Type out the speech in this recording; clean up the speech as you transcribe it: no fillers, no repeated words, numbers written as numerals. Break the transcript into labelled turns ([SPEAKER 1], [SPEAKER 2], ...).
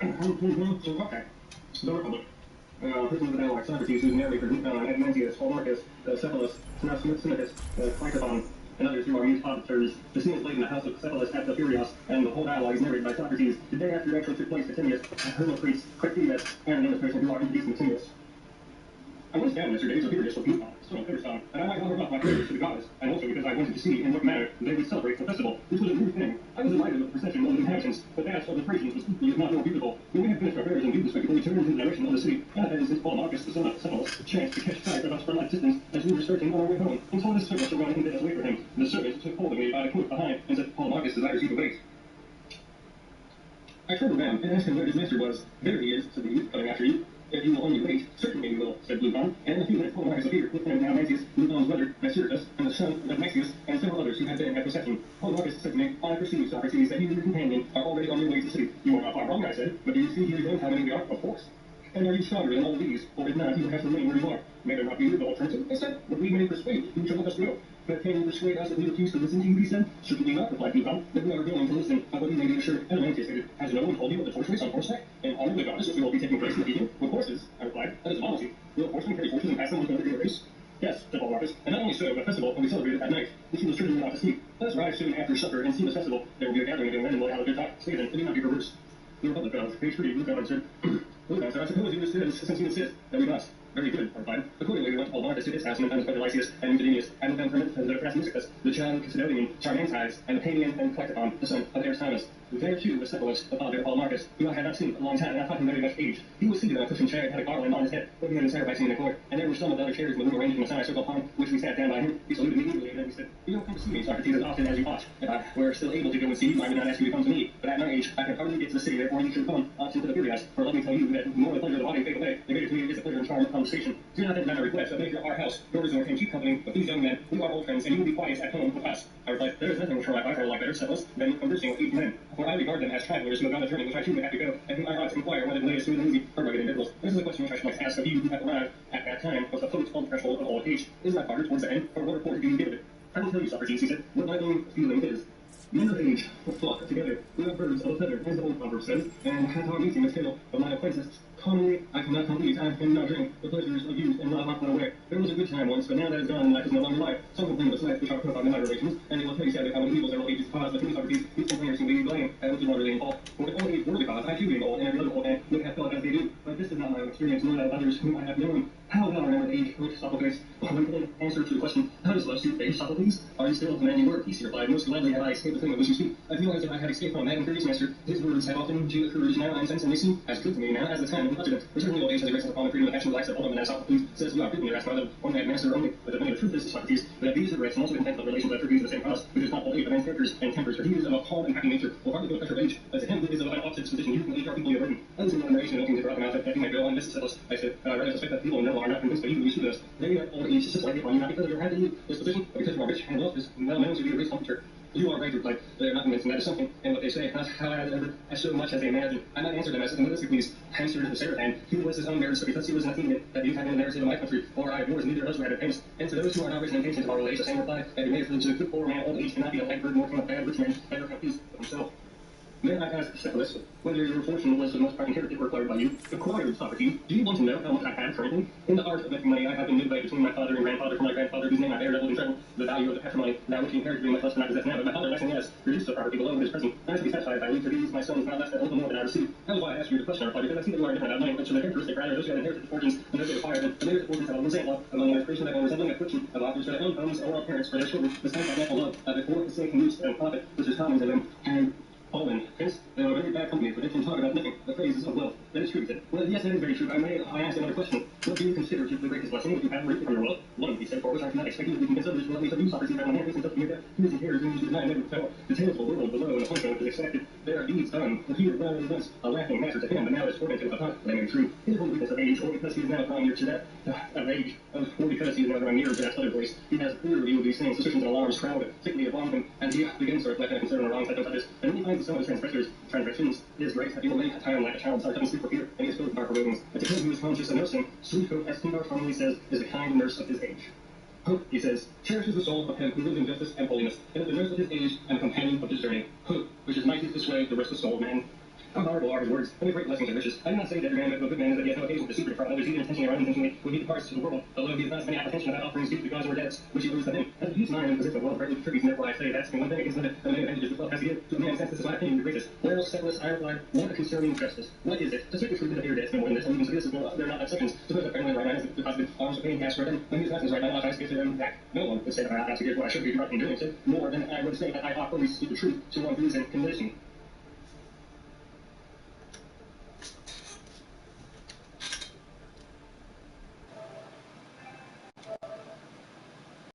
[SPEAKER 1] Okay. The Republic. Prisoners of like Socrates, whose narrator, Admantius, Marcus, Cephalus, Symmachus, Cleitophon, and others who are mute auditors. The scene is laid in the house of Cephalus at the Furios, and the whole dialogue is narrated by Socrates. The day after the actually took place, Vatinius, Hermocrates, Critidas, and another person who are introducing Vatinius. I once found Mr. Days of Furious for Pluton, son of Peterson, and I might offer up my prayers to the goddess, and also because I wanted to see in what manner they would celebrate the festival. This was a new thing. I was delighted with the procession of the inhabitants, but that of the Thracians was equally, if not more beautiful. When we had finished our prayers and viewed the spectacle, we turned in the direction of the city, and that is, Paul Marcus, the son of Cephalus, chanced to catch sight of us from that distance as we were starting on our way home, and told his servants to run and bid us wait for him. The servant took hold of me by the coat behind, and said, Paul Marcus desires you to wait. I turned around and asked him where his master was. There he is, said the youth, coming after you. If you will only wait, certainly you will, said Bluton, and in a few minutes Paul Marcus appeared, with him Admantius, Bluton's brother, Socrates, and the son of Maxius, and several others who had been at reception. Paul Marcus said to me, I perceive, Socrates, that you and your companion are already on your way to the city. You are not far wrong, I said, but do you see here again how many we are? Of course. And are you stronger than all these, or if not, you will have to remain where you are? May there not be the alternative? I said, but we may persuade who shall let us go. But can you persuade us that we refuse to listen to you, he said? Certainly not, replied Bluton, but we are willing to listen. But you may be assured, Admantius stated, has no one told you of the torch race on horseback? And honor the goddess which will be taking place in the evening? With horses, I replied, that is a novelty. Will horsemen carry horses and pass them with another race? Yes, said Paul Marcus, and not only so, but festival will be celebrated at night. This will certainly not to sleep. Let us rise soon after supper and see this festival. There will be a gathering of young men and we'll have a good talk. Stay then, it need not be perverse. The Republic goes, page 3, Bluton said, Bluton said, I suppose you insist, since you insist, that we must. Very good, I replied. Accordingly, we went to Paul Marcus to his house and found his brother Lysias and Euthydemus, and with them Hermit, the Erasmusicus, the child Cassiodonian, Charmantides, and the Panian and Cleitophon, the son of Aristomus. There too was Cephalus, the father of Paul Marcus, who I had not seen a long time, and I thought him very much aged. He was seated on a cushioned chair and had a garland on his head, looking at his sacrificing in the court, and there were some of the other chairs in the room arranged in a semicircle upon which we sat down by him. He saluted me eagerly, and then he said, You don't come to see me, Socrates, as often as you ought. If I were still able to go and see you, I would not ask you to come to me, but at my age, I can hardly get to the city, therefore you should come often to the Furios, for let me tell you that more the pleasure of the body take away, the greater to me is the pleasure and charm of conversation. Do not think that I request, but make your our house, yours nor can keep company with these young men, who are old friends, and you will be quiet at home with us. I replied, there is nothing which I like better, Cephalus, than conversing with these men, for I regard them as travelers who have gone a journey which I truly have to go, and whom I ought to inquire whether the latest smooth and easy or rugged individuals. This is a question which I should like to ask of you who have arrived at that time with the post on the threshold of old age. Is that barter towards the end, or what report do you give it? I will tell you, Socrates, he said, what my own feeling is. Men of age will flock together, we are birds of a feather, as the old proverb says, and at our meeting the tale of my acquaintances. Commonly, I cannot complete, I cannot drink the pleasures of youth and love not run away. There was a good time once, but now that is gone, life is no longer life. Some complain of life which are put upon in my relations, and they will tell you sadly how many evils their old age is caused, but to me, Socrates, these complainers seem to be blame, and which is not really in fault. For if old age were the cause, I too being old, and every other old man would have felt as they do. But this is not my experience, nor that of others whom I have known. How well I remember the age which Socrates, when in answer to the question, how does love suit age, Socrates? Are you still the man you were? He replied, most gladly have I escaped the thing of which you speak. I feel as if I had escaped from that imperious master. His words have often occurred now and since, and they seem as good to me now as the time when touched them. For certainly old age has arisen upon the freedom of action, the likes of Solomon and Socrates says, you are frequently asked rather one man master only. But the truth is, Socrates, that these regrets and also contempt of relations that produce the same cause, which is not old age, but man's characters and tempers. For he is of a calm and happy nature, will hardly feel the pressure of age, as to him who is of an opposite disposition. You can age are people you burden. Others in moderation and looking to drop him out that he might go on this Cephalus. I said, I rather suspect that people in general are not convinced that you will be us. They are old age sits lightly upon you, not because of your happy disposition, but because you are rich and wealth is well known to be a great comforter. You are right, replied. They are not convinced, and that is something, and what they say, not how I ever as so much as they imagine. I might answer them as Themistocles answered the Seraphan. He was his own marriage, but because he was an Athenian, that you have been the narrative of my country, or I of yours, neither of us were had famous. And to those who are not rich and impatient of our old age, the same reply, that you may have to a good poor man, old age cannot be a light burden, nor can a bad rich man ever have peace with himself. Then I asked Cephalus whether your fortune was the most part inherited or acquired by you. Acquired, Socrates. Do you want to know how much I have currently? In the art of making money, I have been midway between my father and grandfather, from my grandfather, whose name I bear doubled in treble, the value of the patrimony, that which he inherited being much less than I possess now, but my father lessing has reduced the property below what is present. I should be satisfied if I leave to these my sons not less than a little more than I receive. That is why I asked you the question, I replied, because I see that you are different about money, which is a characteristic rather those who have inherited the fortunes and those who acquired them. The inherited fortunes have a resentment among the creation that are resembling a fortune of authors that have owned homes or parents for their children, besides that natural love of before the sake and use and profit, which is common to them. And Owen, hence, they are a very bad company, for they can talk about nothing. The phrase is of wealth. That is true, he said. Well, yes, that is very true. I asked another question. What do you consider to be the greatest blessing that you have reaped from your wealth? One, he said, for which I cannot expect you to consider this will let me tell you, Socrates, that when man thinks himself to be dead, he is inherited, and you deny never tell. The tales of the world below and the punishment which is expected, there are deeds done. The here rather once a laughing master to him, but now is tormented with a thought, claiming true. It is one weakness of age, or because he is now drawing near to that of age, or because he is now drawing nearer to that other place. He has a clear view of these things, suspicions and alarms crowd thickly upon him, and he begins to reflect and consider the wrongs that don't touch us. And when he finds the son of his transgressions, his grace hath many a time like a child, starts up and sleep for fear, and he is filled with dark forebodings. But to him who is conscious of nursing, sweet hope, as Pindar formerly says, is the kind nurse of his age. Hope, he says, cherishes the soul of him who lives in justice and holiness, and is the nurse of his age and a companion of his journey. Hope, which is mightiest this way, the restless soul of man. How powerful are his words, and the great blessings and riches. I do not say that every man of a good man is that he has no occasion to secret from others, even intentionally or unintentionally, would be the parts to the world, although he has not any apprehension about offerings due to gods or debts, which he owes to him. As a huge mind and possess of well greatly tributes, and therefore I say that's the one thing against the many advantages the world has to give to a man, since this is my opinion, the greatest. Well, Septimus, I replied, what concerning justice? What is it? To speak the truth, that your debts no more than this, and even to this is no, they're not exceptions. To put the family right now is the positive arms of pain cast for them, when his lessons right now, I give to them back. No one would say that I ought to give what I should be right in doing so, more than I would say that I ought always speak the truth to one who is in condition.